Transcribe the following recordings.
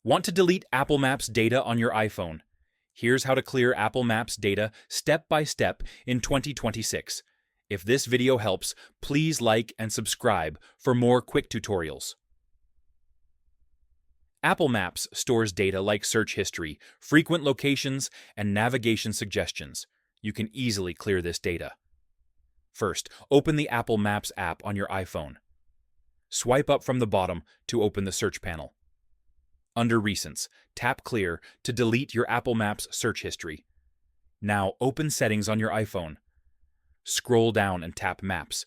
Want to delete Apple Maps data on your iPhone? Here's how to clear Apple Maps data step by step in 2026. If this video helps, please like and subscribe for more quick tutorials. Apple Maps stores data like search history, frequent locations, and navigation suggestions. You can easily clear this data. First, open the Apple Maps app on your iPhone. Swipe up from the bottom to open the search panel. Under Recents, tap Clear to delete your Apple Maps search history. Now open Settings on your iPhone. Scroll down and tap Maps.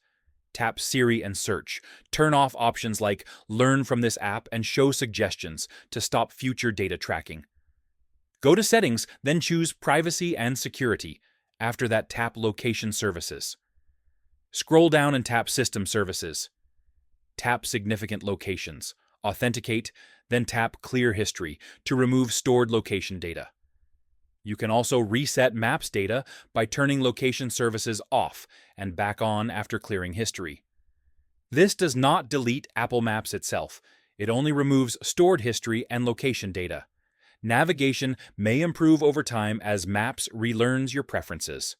Tap Siri and Search. Turn off options like Learn from this app and Show suggestions to stop future data tracking. Go to Settings, then choose Privacy and Security. After that, tap Location Services. Scroll down and tap System Services. Tap Significant Locations. Authenticate, then tap Clear History to remove stored location data. You can also reset Maps data by turning location services off and back on after clearing history. This does not delete Apple Maps itself. It only removes stored history and location data. Navigation may improve over time as Maps relearns your preferences.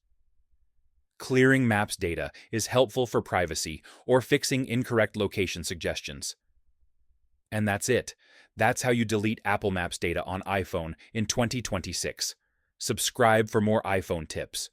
Clearing Maps data is helpful for privacy or fixing incorrect location suggestions. And that's it. That's how you delete Apple Maps data on iPhone in 2026. Subscribe for more iPhone tips.